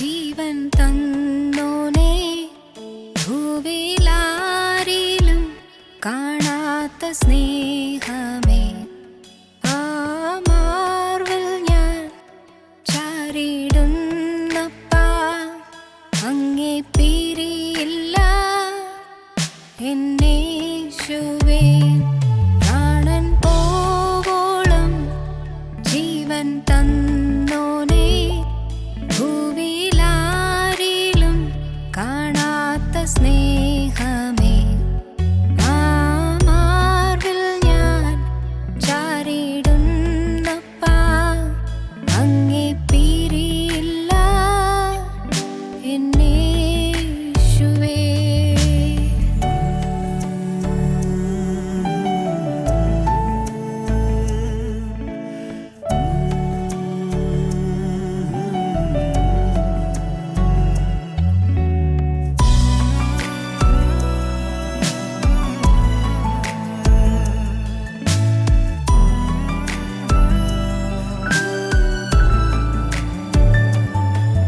ജീവൻ തന്നോനേ, ഭൂവിലാരിലും കാണാത്ത സ്നേഹമേ, ആ മാർവിൽ ഞാൻ ചാരിടുന്നപ്പാ, അങ്ങേ പിരിയില്ല എന്നേശുവേ. പ്രാണൻ പോവോളം ജീവൻ തന്നോനേ, ഭൂവിലാരിലും കാണാത്ത സ്നേഹമേ, ആ മാർവിൽ ഞാൻ ചാരിടുന്നപ്പാ, അങ്ങേ പിരിയില്ല എന്നേശുവേ.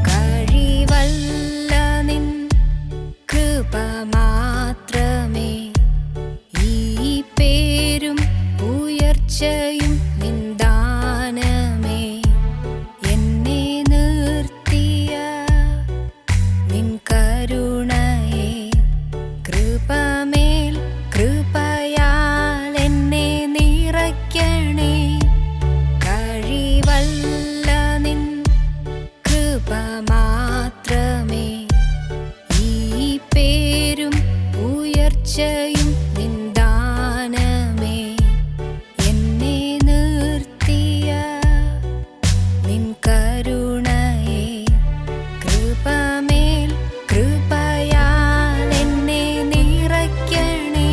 കഴിവല്ല നിൻ കൃപ മാത്രമേ, ഈ പേരും ഉയർച്ചയും നിൻ ദാനമേ. എന്നെ നിർത്തിയ നിൻ കരുണയെ, കൃപമേൽ കൃപയാൽ എന്നെ നിറയ്ക്കണേ. കഴിവല്ല നിൻ കൃപ മാത്രമേ, ഈ പേരും ഉയർച്ചയും നിൻ ദാനമേ. എന്നെ നിർത്തിയ നിൻ കരുണയെ, കൃപമേൽ കൃപയാൽ എന്നെ നിറയ്ക്കണേ.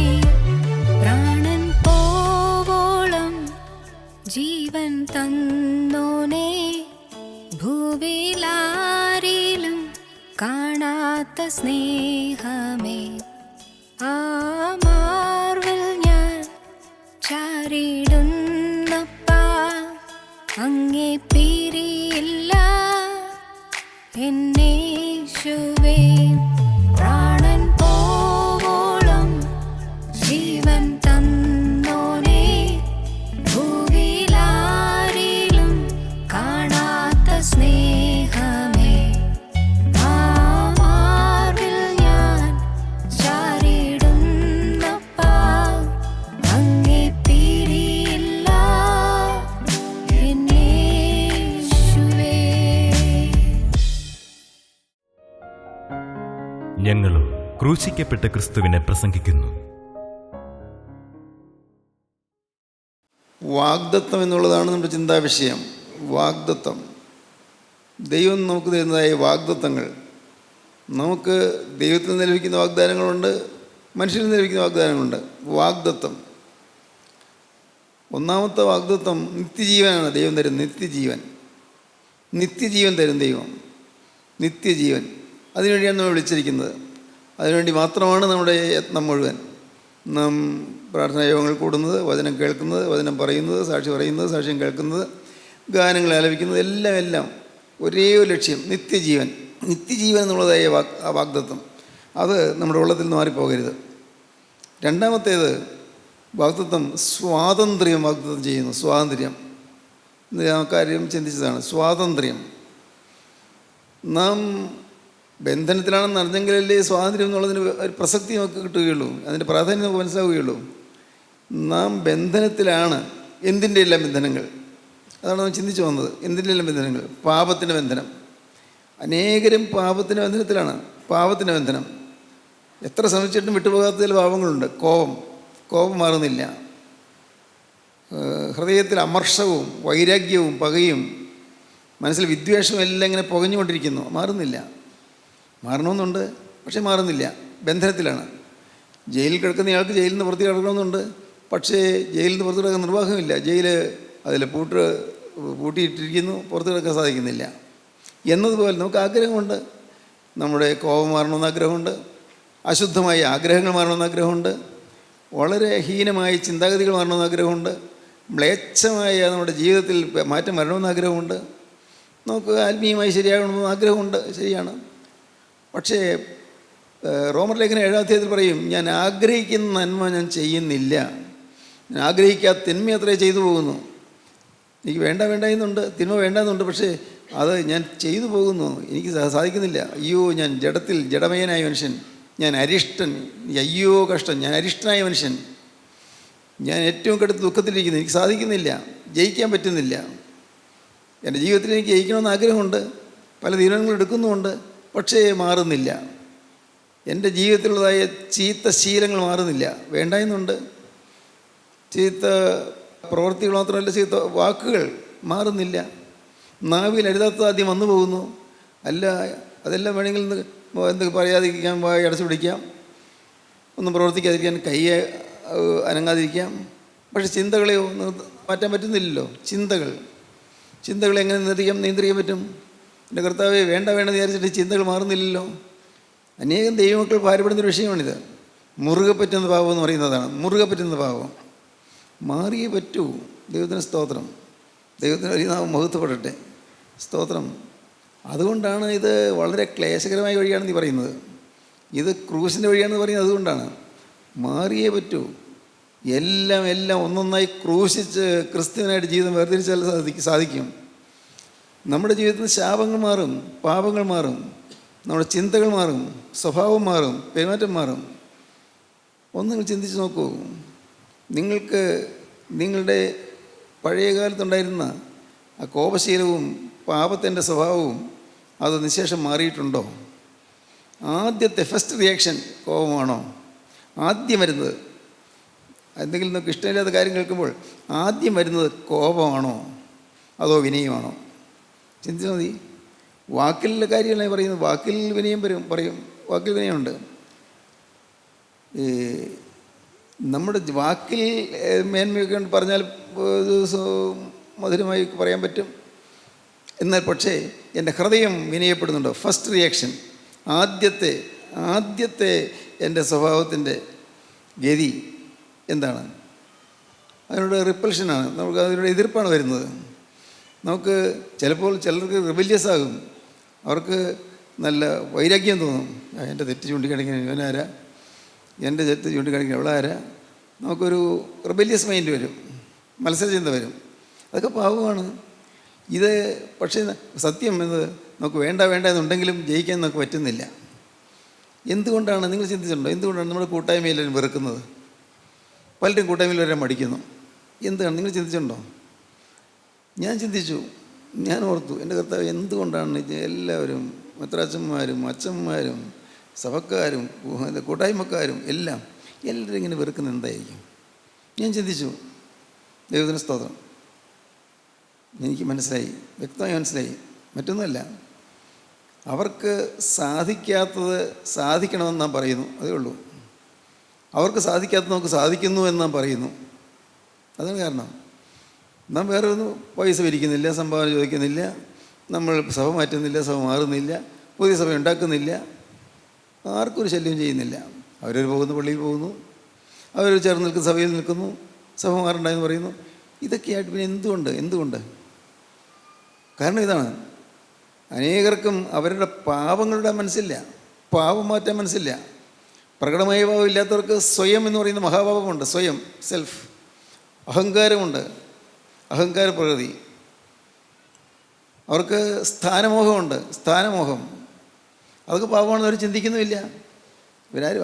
പ്രാണൻ പോവോളം ജീവൻ തന്നോനേ, ഭൂവിലാരിലും കാണാത്ത സ്നേഹമേ, ആ മാർവിൽ ഞാൻ ചാരിടുന്നപ്പാ, അങ്ങേ പിരിയില്ല എന്നേശുവേ. പ്രാണൻ പോവോളം ജീവൻ തന്നോനേ, ഭൂവിലാരിലും കാണാത്ത സ്നേഹമേ, ആ മാർവിൽ ഞാൻ ചാരിടുന്നപ്പാ, അങ്ങേ പിരിയില്ല എന്നേശുവേ. ഞങ്ങളും ക്രൂശിക്കപ്പെട്ട ക്രിസ്തുവിനെ പ്രസംഗിക്കുന്നു. വാഗ്ദത്തം എന്നുള്ളതാണ് നമ്മുടെ ചിന്താവിഷയം. വാഗ്ദത്തം, ദൈവം നമുക്ക് തരുന്നതായ വാഗ്ദത്തങ്ങൾ. നമുക്ക് ദൈവത്തിൽ നിന്ന് ലഭിക്കുന്ന വാഗ്ദാനങ്ങളുണ്ട്, മനുഷ്യരിൽ നിന്ന് ലഭിക്കുന്ന വാഗ്ദാനങ്ങളുണ്ട്. വാഗ്ദത്തം, ഒന്നാമത്തെ വാഗ്ദത്തം നിത്യജീവനാണ്. ദൈവം തരും നിത്യജീവൻ. നിത്യജീവൻ തരും ദൈവം, നിത്യജീവൻ. അതിനുവേണ്ടിയാണ് നമ്മൾ വിളിച്ചിരിക്കുന്നത്. അതിനുവേണ്ടി മാത്രമാണ് നമ്മുടെ യത്നം മുഴുവൻ. നാം പ്രാർത്ഥനാ യോഗങ്ങൾ കൂടുന്നത്, വചനം കേൾക്കുന്നത്, വചനം പറയുന്നത്, സാക്ഷി പറയുന്നത്, സാക്ഷ്യം കേൾക്കുന്നത്, ഗാനങ്ങൾ ആലപിക്കുന്നത്, എല്ലാം ഒരേ ഒരു ലക്ഷ്യം, നിത്യജീവൻ. നിത്യജീവൻ എന്നുള്ളതായ വാഗ്ദത്തം അത് നമ്മുടെ ഉള്ളത്തിൽ നിന്ന് മാറിപ്പോകരുത്. രണ്ടാമത്തേത് വാഗ്ദത്തം സ്വാതന്ത്ര്യം വാഗ്ദത്തം ചെയ്യുന്നു. സ്വാതന്ത്ര്യം ആ കാര്യം ചിന്തിച്ചതാണ്. സ്വാതന്ത്ര്യം. നാം ബന്ധനത്തിലാണെന്ന് അറിഞ്ഞെങ്കിലല്ലേ സ്വാതന്ത്ര്യം എന്നുള്ളതിന് ഒരു പ്രസക്തി നമുക്ക് കിട്ടുകയുള്ളൂ, അതിൻ്റെ പ്രാധാന്യം നമുക്ക് മനസ്സിലാവുകയുള്ളൂ. നാം ബന്ധനത്തിലാണ്. എന്തിൻ്റെ എല്ലാം ബന്ധനങ്ങൾ, അതാണ് നാം ചിന്തിച്ചു വന്നത്. എന്തിൻ്റെ എല്ലാം ബന്ധനങ്ങൾ? പാപത്തിൻ്റെ ബന്ധനം. അനേകരും പാപത്തിൻ്റെ ബന്ധനത്തിലാണ്. പാപത്തിൻ്റെ ബന്ധനം എത്ര ശ്രമിച്ചിട്ടും വിട്ടുപോകാത്ത ചില പാപങ്ങളുണ്ട്. കോപം മാറുന്നില്ല. ഹൃദയത്തിൽ അമർഷവും വൈരാഗ്യവും പകയും മനസ്സിൽ വിദ്വേഷവും എല്ലാം ഇങ്ങനെ പുകഞ്ഞുകൊണ്ടിരിക്കുന്നു. മാറുന്നില്ല. മാറണമെന്നുണ്ട്, പക്ഷേ മാറുന്നില്ല. ബന്ധനത്തിലാണ്. ജയിലിൽ കിടക്കുന്നയാൾക്ക് ജയിലിൽ നിന്ന് പുറത്ത് കിടക്കണമെന്നുണ്ട്, പക്ഷേ ജയിലിൽ നിന്ന് പുറത്ത് കിടക്കാൻ നിർവാഹമില്ല. അതിൽ പൂട്ടിയിട്ടിരിക്കുന്നു, പുറത്ത് കിടക്കാൻ സാധിക്കുന്നില്ല. എന്നതുപോലെ നമുക്ക് ആഗ്രഹമുണ്ട്. നമ്മുടെ കോപം മാറണമെന്ന് ആഗ്രഹമുണ്ട്, അശുദ്ധമായ ആഗ്രഹങ്ങൾ മാറണമെന്ന് ആഗ്രഹമുണ്ട്, വളരെ ഹീനമായ ചിന്താഗതികൾ മാറണമെന്ന് ആഗ്രഹമുണ്ട്, മ്ലേച്ഛമായ നമ്മുടെ ജീവിതത്തിൽ മാറ്റം വരണമെന്ന് ആഗ്രഹമുണ്ട്. നമുക്ക് ആത്മീയമായി ശരിയാകണമെന്ന് ആഗ്രഹമുണ്ട്, ശരിയാണ്. പക്ഷേ റോമർ ലേഖനം 7-ാം അധ്യായത്തിൽ പറയും, ഞാൻ ആഗ്രഹിക്കുന്ന നന്മ ഞാൻ ചെയ്യുന്നില്ല, ഞാൻ ആഗ്രഹിക്കാത്ത തിന്മ അത്രേ ചെയ്തു പോകുന്നു. എനിക്ക് വേണ്ടെന്നുണ്ട്, തിന്മ വേണ്ടെന്നുണ്ട്, പക്ഷേ അത് ഞാൻ ചെയ്തു പോകുന്നു, എനിക്ക് സാധിക്കുന്നില്ല. അയ്യോ, ഞാൻ ജഡമയനായ മനുഷ്യൻ, ഞാൻ അരിഷ്ടൻ, അയ്യോ കഷ്ടം, ഞാൻ അരിഷ്ടനായ മനുഷ്യൻ, ഞാൻ ഏറ്റവും കടുത്ത ദുഃഖത്തിലിരിക്കുന്നു, എനിക്ക് സാധിക്കുന്നില്ല, ജയിക്കാൻ പറ്റുന്നില്ല. എൻ്റെ ജീവിതത്തിൽ എനിക്ക് ജയിക്കണമെന്ന് ആഗ്രഹമുണ്ട്, പല തീരുമാനങ്ങൾ എടുക്കുന്നുമുണ്ട്, പക്ഷേ മാറുന്നില്ല. എൻ്റെ ജീവിതത്തിലുള്ളതായ ചീത്ത ശീലങ്ങൾ മാറുന്നില്ല, വേണ്ടായെന്നുണ്ട്. ചീത്ത പ്രവൃത്തികൾ മാത്രമല്ല, ചീത്ത വാക്കുകൾ മാറുന്നില്ല. നാവിൽ അരുതാത്തത് ആദ്യം വന്നു പോകുന്നു. അല്ല, അതെല്ലാം വേണമെങ്കിൽ എന്തൊക്കെ പറയാതിരിക്കാം, വായ അടച്ചു പിടിക്കാം, ഒന്നും പ്രവർത്തിക്കാതിരിക്കാൻ, കൈ അനങ്ങാതിരിക്കാം. പക്ഷെ ചിന്തകളെയോ മാറ്റാൻ പറ്റുന്നില്ലല്ലോ. ചിന്തകൾ എങ്ങനെ നിയന്ത്രിക്കാൻ പറ്റും? എൻ്റെ കർത്താവേ, വേണ്ടെന്ന് വിചാരിച്ചിട്ട് ചിന്തകൾ മാറുന്നില്ലല്ലോ. അനേകം ദൈവമക്കൾ ഭാരപ്പെടുന്നൊരു വിഷയമാണിത്. മുറുകെ പറ്റുന്ന പാവം എന്ന് പറയുന്നതാണ്. മുറുകെ പറ്റുന്ന പാവം മാറിയേ പറ്റൂ. ദൈവത്തിന് സ്തോത്രം, ദൈവത്തിന് ഒരു നാമം മഹത്വപ്പെടട്ടെ, സ്തോത്രം. അതുകൊണ്ടാണ് ഇത് വളരെ ക്ലേശകരമായ വഴിയാണെന്ന് പറയുന്നത്. ഇത് ക്രൂശിൻ്റെ വഴിയാണെന്ന് പറയുന്നത് അതുകൊണ്ടാണ്. മാറിയേ പറ്റൂ. എല്ലാം ഒന്നൊന്നായി ക്രൂശിച്ച് ക്രിസ്തുവിനായിട്ട് ജീവിതം വേർതിരിച്ചാൽ സാധിക്കും. നമ്മുടെ ജീവിതത്തിൽ ശാപങ്ങൾ മാറും, പാപങ്ങൾ മാറും, നമ്മുടെ ചിന്തകൾ മാറും, സ്വഭാവം മാറും, പെരുമാറ്റം മാറും. നിങ്ങൾ ചിന്തിച്ച് നോക്കൂ. നിങ്ങൾക്ക് നിങ്ങളുടെ പഴയ കാലത്തുണ്ടായിരുന്ന ആ കോപശീലവും പാപത്തിൻ്റെ സ്വഭാവവും അത് നിശേഷം മാറിയിട്ടുണ്ടോ? ആദ്യത്തെ ഫസ്റ്റ് റിയാക്ഷൻ കോപമാണോ? ആദ്യം വരുന്നത് എന്തെങ്കിലും നമുക്ക് ഇഷ്ടമില്ലാത്ത കാര്യം കേൾക്കുമ്പോൾ ആദ്യം വരുന്നത് കോപമാണോ അതോ വിനയമാണോ? ചിന്തിച്ചാൽ മതി. വാക്കിലുള്ള കാര്യമാണ് പറയുന്നത്. വാക്കിൽ വിനയം പറയും, വാക്കിൽ വിനയമുണ്ട്. നമ്മുടെ വാക്കിൽ മേന്മയൊക്കെ പറഞ്ഞാൽ മധുരമായി പറയാൻ പറ്റും. എന്നാൽ പക്ഷേ എൻ്റെ ഹൃദയം വിനയപ്പെടുന്നുണ്ടോ? ഫസ്റ്റ് റിയാക്ഷൻ, ആദ്യത്തെ എൻ്റെ സ്വഭാവത്തിൻ്റെ ഗതി എന്താണ്? അതിനോട് റിപ്പൽഷനാണ്, നമുക്ക് അതിനോട് എതിർപ്പാണ് വരുന്നത്. നമുക്ക് ചിലപ്പോൾ ചിലർക്ക് റിബല്യസ് ആകും, അവർക്ക് നല്ല വൈരാഗ്യം തോന്നും. എൻ്റെ തെറ്റ് ചൂണ്ടിക്കാണിക്കാൻ ഇവനാരാ, എൻ്റെ തെറ്റ് ചൂണ്ടിക്കാണിക്കാൻ അവളാരാ. നമുക്കൊരു റിബല്യസ് മൈൻഡ് വരും, മത്സരചിന്ത വരും. അതൊക്കെ പാവമാണ്. ഇത് പക്ഷേ സത്യം എന്നത് നമുക്ക് വേണ്ട എന്നുണ്ടെങ്കിലും ജയിക്കാൻ നമുക്ക് പറ്റുന്നില്ല. എന്തുകൊണ്ടാണ്? നിങ്ങൾ ചിന്തിച്ചിട്ടുണ്ടോ? എന്തുകൊണ്ടാണ് നമ്മുടെ കൂട്ടായ്മയിലെല്ലാം വെറുക്കുന്നത്? പലരും കൂട്ടായ്മയിൽ വരാൻ മടിക്കുന്നു. എന്താണ്? നിങ്ങൾ ചിന്തിച്ചിട്ടുണ്ടോ? ഞാൻ ചിന്തിച്ചു, ഞാൻ ഓർത്തു, എൻ്റെ കർത്താവ്, എന്തുകൊണ്ടാണ് എല്ലാവരും മെത്രാച്ചന്മാരും അച്ഛന്മാരും സഭക്കാരും കൂട്ടായ്മക്കാരും എല്ലാവരും ഇങ്ങനെ വെറുക്കുന്നത് എന്തായിരിക്കും? ഞാൻ ചിന്തിച്ചു. ദൈവത്തിന് സ്തോത്രം. എനിക്ക് മനസ്സിലായി, വ്യക്തമായി മനസ്സിലായി. മറ്റൊന്നുമല്ല, അവർക്ക് സാധിക്കാത്തത് സാധിക്കണമെന്ന് നാം പറയുന്നു, അതേ ഉള്ളൂ. അവർക്ക് സാധിക്കാത്തത് നമുക്ക് സാധിക്കുന്നു എന്ന് നാം പറയുന്നു, അതാണ് കാരണം. നാം വേറെ ഒന്നും പൈസ പിരിക്കുന്നില്ല, സംഭാവന ചോദിക്കുന്നില്ല, നമ്മൾ സഭ മാറ്റുന്നില്ല, സഭ മാറുന്നില്ല, പുതിയ സഭ ഉണ്ടാക്കുന്നില്ല, ആർക്കും ഒരു ശല്യം ചെയ്യുന്നില്ല. അവരവർ പോകുന്നു, പള്ളിയിൽ പോകുന്നു, അവർ ചേർന്ന് നിൽക്കുന്ന സഭയിൽ നിൽക്കുന്നു, സഭ മാറണ്ടെന്ന് പറയുന്നു. ഇതൊക്കെയായിട്ട് പിന്നെ എന്തുകൊണ്ട്? കാരണം ഇതാണ്, അനേകർക്കും അവരുടെ പാപങ്ങളുടെ മനസ്സില്ല, പാപം മാറ്റാൻ മനസ്സില്ല. പ്രകടമായ പാപം ഇല്ലാത്തവർക്ക് സ്വയം എന്ന് പറയുന്ന മഹാപാപമുണ്ട്. സ്വയം, സെൽഫ്, അഹങ്കാരമുണ്ട്, അഹങ്കാര പ്രകൃതി. അവർക്ക് സ്ഥാനമോഹമുണ്ട്, സ്ഥാനമോഹം. അതൊക്കെ പാപമാണെന്ന് അവർ ചിന്തിക്കുന്നുമില്ല.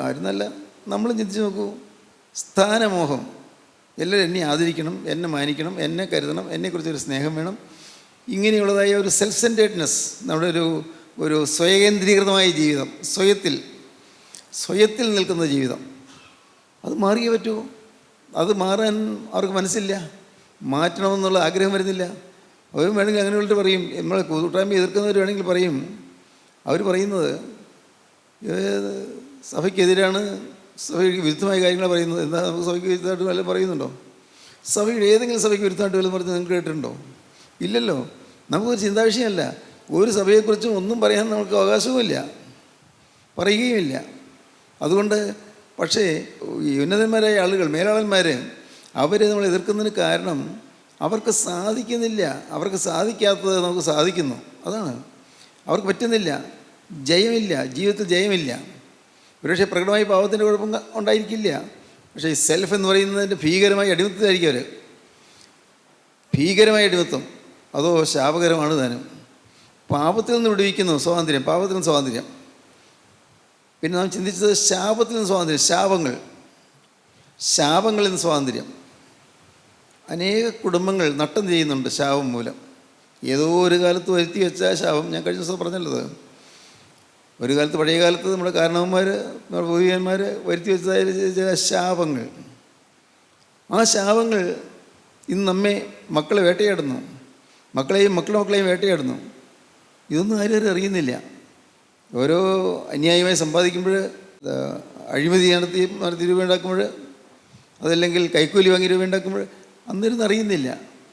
ആയിരുന്നല്ല, നമ്മളും ചിന്തിച്ച് നോക്കൂ. സ്ഥാനമോഹം, എല്ലാവരും എന്നെ ആദരിക്കണം, എന്നെ മാനിക്കണം, എന്നെ കരുതണം, എന്നെക്കുറിച്ചൊരു സ്നേഹം വേണം, ഇങ്ങനെയുള്ളതായ ഒരു സെൽഫ് സെൻറ്റേഡ്നെസ്, നമ്മുടെ ഒരു സ്വയകേന്ദ്രീകൃതമായ ജീവിതം, സ്വയത്തിൽ നിൽക്കുന്ന ജീവിതം, അത് മാറിയേ പറ്റൂ. അത് മാറാൻ അവർക്ക് മനസ്സില്ല, മാറ്റണമെന്നുള്ള ആഗ്രഹം വരുന്നില്ല. അവരും വേണമെങ്കിൽ അങ്ങനെയുള്ളവർ പറയും, നമ്മളെ കൂട്ടായ്മ എതിർക്കുന്നവർ വേണമെങ്കിൽ പറയും, അവർ പറയുന്നത് സഭയ്ക്കെതിരാണ്, സഭയ്ക്ക് വിരുദ്ധമായ കാര്യങ്ങളാണ് പറയുന്നത്. എന്താ, നമുക്ക് സഭയ്ക്ക് വിരുദ്ധമായിട്ട് വല്ലതും പറയുന്നുണ്ടോ? സഭയുടെ ഏതെങ്കിലും സഭയ്ക്ക് വിരുദ്ധമായിട്ട് വല്ലതും പറഞ്ഞ് നിങ്ങൾക്ക് കേട്ടിട്ടുണ്ടോ? ഇല്ലല്ലോ. നമുക്കൊരു ചിന്താവിഷയമല്ല. ഒരു സഭയെക്കുറിച്ചും ഒന്നും പറയാൻ നമുക്ക് അവകാശവുമില്ല, പറയുകയുമില്ല. അതുകൊണ്ട് പക്ഷേ ഈ ഉന്നതന്മാരായ ആളുകൾ, മേലാളന്മാർ, അവർ നമ്മൾ എതിർക്കുന്നതിന് കാരണം അവർക്ക് സാധിക്കുന്നില്ല. അവർക്ക് സാധിക്കാത്തത് നമുക്ക് സാധിക്കുന്നു. അതാണ് അവർക്ക് പറ്റുന്നില്ല. ജയമില്ല, ജീവിതത്തിൽ ജയമില്ല. ഒരുപക്ഷെ പ്രകടമായി പാപത്തിൻ്റെ കുഴപ്പം ഉണ്ടായിരിക്കില്ല, പക്ഷേ ഈ സെൽഫ് എന്ന് പറയുന്നതിൻ്റെ ഭീകരമായ അടിമത്തത്തിലായിരിക്കും അവർ. ഭീകരമായ അടിമത്തം, അതോ ശാപകരമാണ് താനും. പാപത്തിൽ നിന്ന് വിടുവിക്കുന്നു സ്വാതന്ത്ര്യം, പാപത്തിൽ നിന്ന് സ്വാതന്ത്ര്യം. പിന്നെ നാം ചിന്തിച്ചത് ശാപത്തിൽ നിന്ന് സ്വാതന്ത്ര്യം, ശാപങ്ങളിൽ നിന്ന് സ്വാതന്ത്ര്യം. അനേക കുടുംബങ്ങൾ നട്ടം ചെയ്യുന്നുണ്ട് ശാപം മൂലം. ഏതോ ഒരു കാലത്ത് വരുത്തി വെച്ച ശാപം, ഞാൻ കഴിഞ്ഞ ദിവസം പറഞ്ഞല്ലത്, ഒരു കാലത്ത് പഴയ കാലത്ത് നമ്മുടെ കാരണവന്മാർ, നമ്മുടെ പൂർവികന്മാർ വരുത്തി വെച്ചതായ ചില ശാപങ്ങൾ. ആ ശാപങ്ങൾ ഇന്ന് നമ്മെ, മക്കളെ വേട്ടയാടുന്നു, മക്കളെയും മക്കളെയും വേട്ടയാടുന്നു. ഇതൊന്നും ആരും അറിയുന്നില്ല. ഓരോ അന്യായമായി സമ്പാദിക്കുമ്പോൾ, അഴിമതി നടത്തി രൂപ ഉണ്ടാക്കുമ്പോൾ, അതല്ലെങ്കിൽ കൈക്കൂലി വാങ്ങി രൂപ ഉണ്ടാക്കുമ്പോൾ അന്നിരുന്ന് അറിയുന്നില്ല,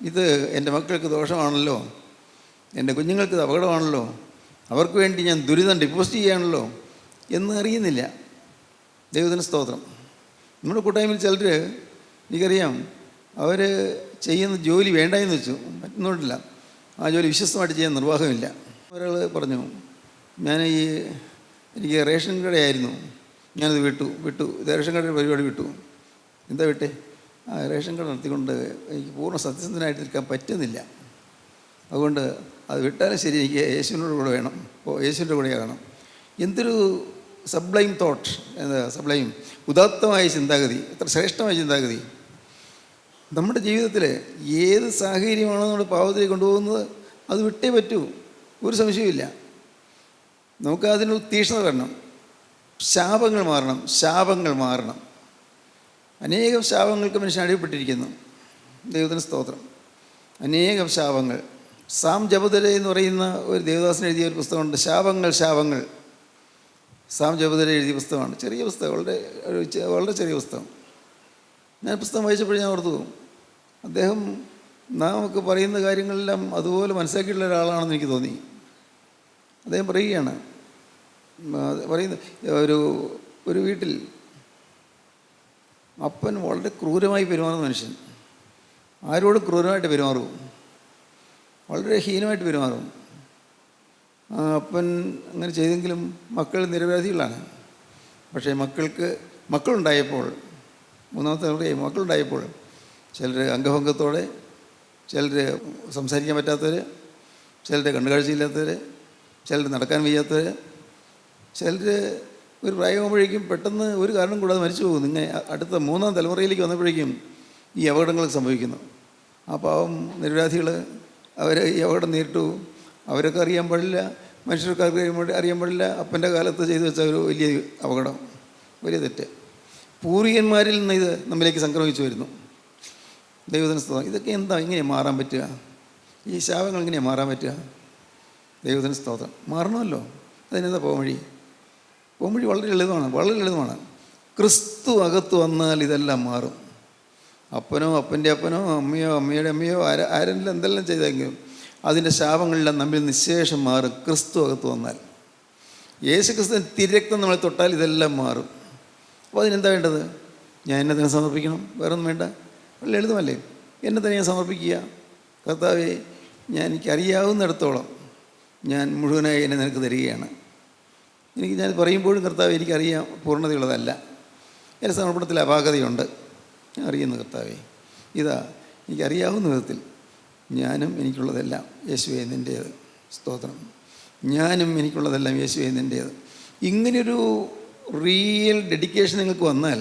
ഇത് എൻ്റെ മക്കൾക്ക് ദോഷമാണല്ലോ, എൻ്റെ കുഞ്ഞുങ്ങൾക്ക് ഇത് അപകടമാണല്ലോ, അവർക്ക് വേണ്ടി ഞാൻ ദുരിതം ഡിപ്പോസിറ്റ് ചെയ്യുകയാണല്ലോ എന്ന് അറിയുന്നില്ല. ദൈവത്തിന് സ്തോത്രം. നമ്മുടെ കൂട്ടായ്മയിൽ ചിലർ, എനിക്കറിയാം, അവർ ചെയ്യുന്ന ജോലി വേണ്ടായെന്ന് വെച്ചു, പറ്റുന്നില്ല, ആ ജോലി വിശ്വസ്തമായിട്ട് ചെയ്യാൻ നിർവാഹമില്ല. ഒരാൾ പറഞ്ഞു, എനിക്ക് റേഷൻ കടയായിരുന്നു, ഞാനത് വിട്ടു ഇത് റേഷൻ കടയുടെ പരിപാടി വിട്ടു. എന്താ വിട്ടേ? ആ റേഷൻ കട നടത്തിക്കൊണ്ട് എനിക്ക് പൂർണ്ണ സത്യസന്ധനായിട്ട് നിൽക്കാൻ പറ്റുന്നില്ല, അതുകൊണ്ട് അത് വിട്ടാലും ശരി, എനിക്ക് യേശുവിനോട് കൂടെ വേണം, യേശുവിൻ്റെ കൂടെ ആകണം. എന്തൊരു സബ്ലൈം തോട്ട്, സബ്ലൈം, ഉദാത്തമായ ചിന്താഗതി, എത്ര ശ്രേഷ്ഠമായ ചിന്താഗതി. നമ്മുടെ ജീവിതത്തിൽ ഏത് സാഹചര്യമാണോ നമ്മുടെ പാവത്തിലേക്ക് കൊണ്ടുപോകുന്നത്, അത് വിട്ടേ പറ്റൂ, ഒരു സംശയവുമില്ല. നമുക്ക് അതിനുള്ള തീക്ഷ്ണത വരണം. ശാപങ്ങൾ മാറണം. അനേകം ശാപങ്ങൾക്ക് മനുഷ്യൻ അടിപ്പെട്ടിരിക്കുന്നു. ദൈവത്തിന് സ്തോത്രം. അനേകം ശാപങ്ങൾ. സാം ജപതര എന്ന് പറയുന്ന ഒരു ദേവദാസൻ എഴുതിയ ഒരു പുസ്തകമുണ്ട്, ശാപങ്ങൾ. സാം ജപതര എഴുതിയ പുസ്തകമാണ്. ചെറിയ പുസ്തകം, വളരെ ചെറിയ പുസ്തകം. ഞാൻ പുസ്തകം വായിച്ചപ്പോൾ ഞാൻ ഓർത്തു, അദ്ദേഹം നമുക്ക് പറയുന്ന കാര്യങ്ങളെല്ലാം അതുപോലെ മനസ്സിലാക്കിയിട്ടുള്ള ഒരാളാണെന്ന് എനിക്ക് തോന്നി. അദ്ദേഹം പറയുകയാണ്, ഒരു വീട്ടിൽ അപ്പൻ വളരെ ക്രൂരമായി പെരുമാറുന്ന മനുഷ്യൻ, ആരോടും ക്രൂരമായിട്ട് പെരുമാറും, വളരെ ഹീനമായിട്ട് പെരുമാറും. ആ അപ്പൻ അങ്ങനെ ചെയ്തെങ്കിലും മക്കൾ നിരപരാധികളാണ്. പക്ഷേ മക്കളുണ്ടായപ്പോൾ, മൂന്നാമത്തെ തലമുറയായി മക്കളുണ്ടായപ്പോൾ, ചിലർ അംഗഭംഗത്തോടെ, ചിലർ സംസാരിക്കാൻ പറ്റാത്തവർ, ചിലർ കണ്ണുകാഴ്ചയില്ലാത്തവർ, ചിലർ നടക്കാൻ വയ്യാത്തവർ, ചിലർ ഒരു പ്രായമാകുമ്പോഴേക്കും പെട്ടെന്ന് ഒരു കാരണം കൂടാതെ മരിച്ചു പോകുന്നു. ഇങ്ങനെ അടുത്ത മൂന്നാം തലമുറയിലേക്ക് വന്നപ്പോഴേക്കും ഈ അപകടങ്ങളൊക്കെ സംഭവിക്കുന്നു. ആ പാവം നിരപരാധികൾ അവർ ഈ അപകടം നേരിട്ടു. അവരൊക്കെ അറിയാൻ പാടില്ല, മനുഷ്യർക്ക് അറിയാൻ പാടില്ല. അപ്പൻ്റെ കാലത്ത് ചെയ്തു വെച്ച ഒരു വലിയ അപകടം, വലിയ തെറ്റ്. പൂർവികന്മാരിൽ നിന്ന് ഇത് നമ്മിലേക്ക് സംക്രമിച്ചു വരുന്നു. ദൈവത്തിന് സ്തോത്രം. ഇതൊക്കെ ഇങ്ങനെ മാറാൻ പറ്റുക? ഈ ശാപങ്ങൾ ഇങ്ങനെയാണ് മാറാൻ പറ്റുക? ദൈവത്തിന് സ്തോത്രം. മാറണമല്ലോ. അതിനെന്താ പോംവഴി വളരെ ലളിതമാണ്. ക്രിസ്തു അകത്ത് വന്നാൽ ഇതെല്ലാം മാറും. അപ്പൻ്റെ അപ്പനോ അമ്മയുടെ അമ്മയോ ആരെല്ലാം എന്തെല്ലാം ചെയ്തെങ്കിലും അതിൻ്റെ ശാപങ്ങളെല്ലാം നമ്മിൽ നിശേഷം മാറും ക്രിസ്തു അകത്ത് വന്നാൽ. യേശു ക്രിസ്തുവിൻ്റെ തിരക്തം നമ്മളെ തൊട്ടാൽ ഇതെല്ലാം മാറും. അപ്പോൾ അതിനെന്താ വേണ്ടത്? ഞാൻ എന്നെ തന്നെ സമർപ്പിക്കണം, വേറൊന്നും വേണ്ട. ലളിതമല്ലേ? എന്നെ തന്നെ ഞാൻ സമർപ്പിക്കുക. കർത്താവേ, എനിക്കറിയാവുന്നിടത്തോളം ഞാൻ മുഴുവനായി എന്നെ നിനക്ക് തരികയാണ്. ഞാൻ പറയുമ്പോഴും കർത്താവ് എനിക്കറിയാം, പൂർണ്ണതയുള്ളതല്ല, എൻ്റെ സമർപ്പണത്തിൽ അപാകതയുണ്ട്. ഞാൻ അറിയുന്നു കർത്താവേ, ഇതാ എനിക്കറിയാവുന്ന വിധത്തിൽ ഞാനും എനിക്കുള്ളതെല്ലാം യേശുവേ നിൻ്റേത്. സ്തോത്രം. ഞാനും എനിക്കുള്ളതെല്ലാം യേശുവേ നിൻ്റേത്. ഇങ്ങനെയൊരു റിയൽ ഡെഡിക്കേഷൻ നിങ്ങൾക്ക് വന്നാൽ,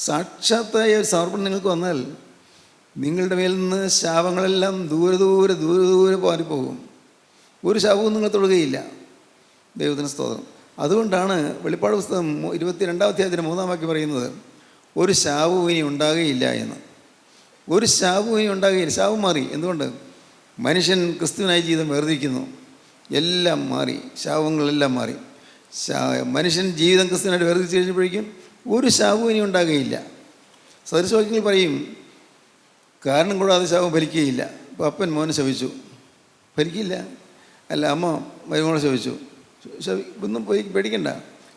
സാക്ഷാത്തായ ഒരു സമർപ്പണം നിങ്ങൾക്ക് വന്നാൽ, നിങ്ങളുടെ മേൽ നിന്ന് ശാപങ്ങളെല്ലാം ദൂരെ മാറിപ്പോകും. ഒരു ശാപവും നിങ്ങൾ തൊടുകയില്ല. ദൈവത്തിന് സ്തോത്രം. അതുകൊണ്ടാണ് വെളിപ്പാട് പുസ്തകം 22-ാം അധ്യായത്തിന് 3-ാം വാക്യം പറയുന്നത്, ഒരു ശാപവും ഇനി ഉണ്ടാകുകയില്ല എന്ന്. ഒരു ശാപവും ഇനി ഉണ്ടാകുകയില്ല. ശാപം മാറി. എന്തുകൊണ്ട്? മനുഷ്യൻ ക്രിസ്തുവിനായി ജീവിതം വേർതിരിക്കുന്നു. എല്ലാം മാറി, ശാപങ്ങളെല്ലാം മാറി. മനുഷ്യൻ ജീവിതം ക്രിസ്തുവിനായിട്ട് വേർതിരിച്ച് കഴിഞ്ഞപ്പോഴേക്കും ഒരു ശാപവും ഇനി ഉണ്ടാകുകയില്ല. സദൃശവാക്യങ്ങൾ പറയും, കാരണം കൂടാതെ ശാപം ഫലിക്കുകയില്ല. ഇപ്പോൾ അപ്പൻ മോനെ ശപിച്ചു, ഫലിക്കില്ല. അല്ല, അമ്മ മരുമോളെ ശപിച്ചു, ഒന്നും പോയി പേടിക്കണ്ട.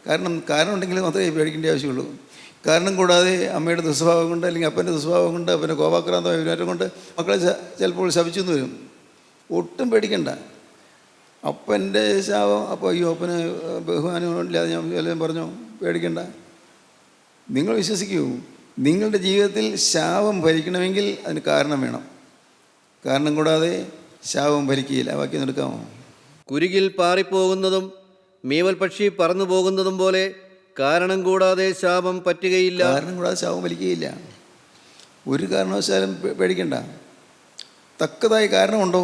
കാരണം ഉണ്ടെങ്കിൽ മാത്രമേ പേടിക്കേണ്ട ആവശ്യമുള്ളൂ. കാരണം കൂടാതെ അമ്മയുടെ ദുസ്വഭാവം കൊണ്ട്, അല്ലെങ്കിൽ അപ്പൻ്റെ ദുസ്വഭാവം കൊണ്ട്, അപ്പൻ്റെ കോപാക്രാന്തമായ വിവരം കൊണ്ട് മക്കളെ ചിലപ്പോൾ ശപിച്ചു എന്ന് വരും. ഒട്ടും പേടിക്കണ്ട. അപ്പൻ്റെ ശാപം. അപ്പോൾ അയ്യോ അപ്പന് ബഹുമാനമില്ലാതെ ഞാൻ വല്ലതും പറഞ്ഞോ? പേടിക്കണ്ട. നിങ്ങൾ വിശ്വസിക്കൂ, നിങ്ങളുടെ ജീവിതത്തിൽ ശാപം ഭരിക്കണമെങ്കിൽ അതിന് കാരണം വേണം. കാരണം കൂടാതെ ശാപം ഭരിക്കുകയില്ല. വാക്യം എടുക്കാമോ? കുരുകിൽ പാറിപ്പോകുന്നതും മീവൽ പക്ഷി പറന്നു പോകുന്നതും പോലെ കാരണം കൂടാതെ ശാപം പറ്റുകയില്ല. കാരണം കൂടാതെ ശാപം വലിക്കുകയില്ല. ഒരു കാരണവശാലും പേടിക്കണ്ട. തക്കതായ കാരണമുണ്ടോ,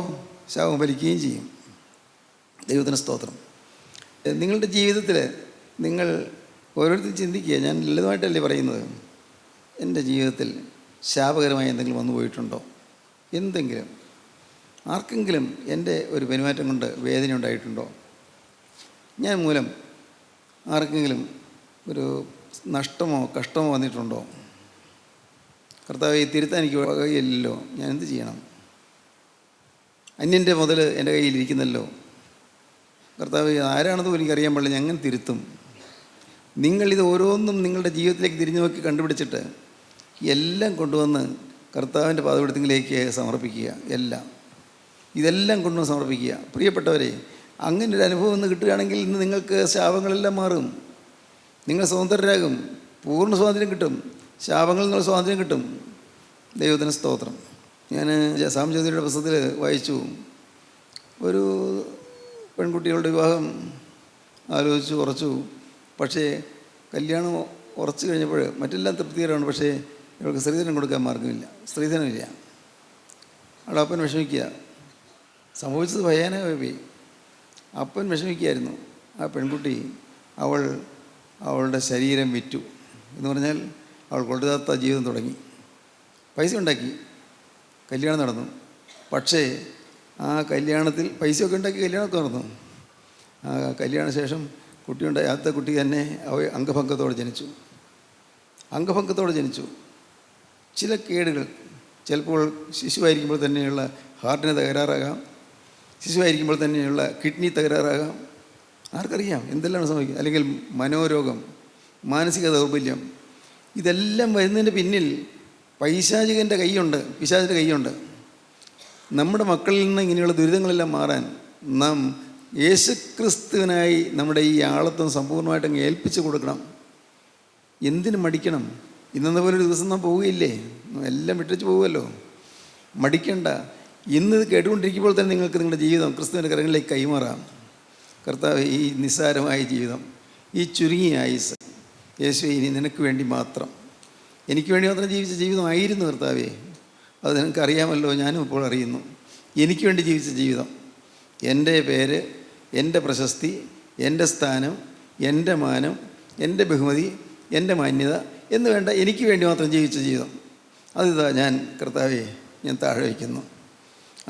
ശാപം വലിക്കുകയും ചെയ്യും. ദൈവത്തിന് സ്തോത്രം. നിങ്ങളുടെ ജീവിതത്തിൽ നിങ്ങൾ ഓരോരുത്തരും ചിന്തിക്കുക. ഞാൻ ലളിതമായിട്ടല്ലേ പറയുന്നത്. എൻ്റെ ജീവിതത്തിൽ ശാപകരമായി എന്തെങ്കിലും വന്നു പോയിട്ടുണ്ടോ? എന്തെങ്കിലും ആർക്കെങ്കിലും എൻ്റെ ഒരു പെരുമാറ്റം കൊണ്ട് വേദന ഉണ്ടായിട്ടുണ്ടോ? ഞാൻ മൂലം ആർക്കെങ്കിലും ഒരു നഷ്ടമോ കഷ്ടമോ വന്നിട്ടുണ്ടോ? കർത്താവേ, തിരുത്താൻ എനിക്ക് വകയില്ലല്ലോ, ഞാൻ എന്ത് ചെയ്യണം? അന്യൻ്റെ മുതൽ എൻ്റെ കയ്യിലിരിക്കുന്നല്ലോ. കർത്താവേ, ആരാണെന്ന് പോലും എനിക്കറിയാൻ പാടില്ല, ഞാൻ അങ്ങനെ തിരുത്തും. നിങ്ങളിത് ഓരോന്നും നിങ്ങളുടെ ജീവിതത്തിലേക്ക് തിരിഞ്ഞു നോക്കി കണ്ടുപിടിച്ചിട്ട് എല്ലാം കൊണ്ടുവന്ന് കർത്താവിൻ്റെ പാദപീഠത്തിലേക്ക് സമർപ്പിക്കുക. ഇതെല്ലാം കൊണ്ടുവന്ന് സമർപ്പിക്കുക. പ്രിയപ്പെട്ടവരെ, അങ്ങനെ ഒരു അനുഭവം ഒന്ന് കിട്ടുകയാണെങ്കിൽ ഇന്ന് നിങ്ങൾക്ക് ശാപങ്ങളെല്ലാം മാറും. നിങ്ങൾ സ്വതന്ത്രരാകും. പൂർണ്ണ സ്വാതന്ത്ര്യം കിട്ടും. ശാപങ്ങളിൽ നിങ്ങൾ സ്വാതന്ത്ര്യം കിട്ടും. ദൈവത്തിന് സ്തോത്രം. ഞാൻ സാം ജ്യോതിയുടെ പുസ്തകത്തിൽ വായിച്ചു. ഒരു പെൺകുട്ടികളുടെ വിവാഹം ആലോചിച്ചു ഉറച്ചു. പക്ഷേ കല്യാണം ഉറച്ചു കഴിഞ്ഞപ്പോൾ മറ്റെല്ലാം തൃപ്തികരമാണ്. പക്ഷേ ഇവൾക്ക് സ്ത്രീധനം കൊടുക്കാൻ മാർഗമില്ല. സ്ത്രീധനമില്ല. അവിടെ അപ്പൻ വിഷമിക്കുക. സംഭവിച്ചത് ഭയാനകമായി. അപ്പൻ വിഷമിക്കുകയായിരുന്നു. ആ പെൺകുട്ടി അവളുടെ ശരീരം വിറ്റു എന്ന് പറഞ്ഞാൽ അവൾ കൊണ്ടുതാത്ത ജീവിതം തുടങ്ങി. പൈസ ഉണ്ടാക്കി, കല്യാണം നടന്നു. പക്ഷേ ആ കല്യാണത്തിൽ പൈസയൊക്കെ ഉണ്ടാക്കി കല്യാണമൊക്കെ നടന്നു. ആ കല്യാണ ശേഷം കുട്ടിയുണ്ടായി. ആദ്യത്തെ കുട്ടി തന്നെ അംഗഭംഗത്തോടെ ജനിച്ചു. ചില കേടുകൾ, ചിലപ്പോൾ ശിശുവായിരിക്കുമ്പോൾ തന്നെയുള്ള ഹാർട്ടിന് തകരാറാകാം, ശിശുവായിരിക്കുമ്പോൾ തന്നെയുള്ള കിഡ്നി തകരാറാകാം. ആർക്കറിയാം എന്തെല്ലാം സംഭവിക്കും? അല്ലെങ്കിൽ മനോരോഗം, മാനസിക ദൗർബല്യം. ഇതെല്ലാം വരുന്നതിൻ്റെ പിന്നിൽ പൈശാചികൻ്റെ കൈയുണ്ട്, പിശാചിൻ്റെ കൈയുണ്ട്. നമ്മുടെ മക്കളിൽ നിന്ന് ഇങ്ങനെയുള്ള ദുരിതങ്ങളെല്ലാം മാറാൻ നാം യേശുക്രിസ്തുവിനായി നമ്മുടെ ഈ ആളത്വം സമ്പൂർണ്ണമായിട്ട് അങ്ങ് ഏൽപ്പിച്ച് കൊടുക്കണം. എന്തിനു മടിക്കണം? ഇന്നെന്ന പോലെ ഒരു ദിവസം നാം പോവുകയില്ലേ? എല്ലാം വിട്ടു പോകുമല്ലോ. മടിക്കണ്ട. ഇന്ന് ഇത് കേട്ടുകൊണ്ടിരിക്കുമ്പോൾ തന്നെ നിങ്ങൾക്ക് നിങ്ങളുടെ ജീവിതം ക്രിസ്തുവിൻ്റെ കരങ്ങളിലേക്ക് കൈമാറാം. കർത്താവ്, ഈ നിസ്സാരമായ ജീവിതം, ഈ ചുരുങ്ങിയ ആയുസ്, യേശുവേ, ഇനി നിനക്ക് വേണ്ടി മാത്രം, എനിക്ക് വേണ്ടി മാത്രം ജീവിച്ച ജീവിതമായിരുന്നു കർത്താവേ. അത് നിനക്കറിയാമല്ലോ, ഞാനും ഇപ്പോൾ അറിയുന്നു. എനിക്ക് വേണ്ടി ജീവിച്ച ജീവിതം, എൻ്റെ പേര്, എൻ്റെ പ്രശസ്തി, എൻ്റെ സ്ഥാനം, എൻ്റെ മാനം, എൻ്റെ ബഹുമതി, എൻ്റെ മാന്യത എന്ന് വേണ്ട, എനിക്ക് വേണ്ടി മാത്രം ജീവിച്ച ജീവിതം, അതിതാ ഞാൻ കർത്താവേ ഞാൻ താഴെ വയ്ക്കുന്നു.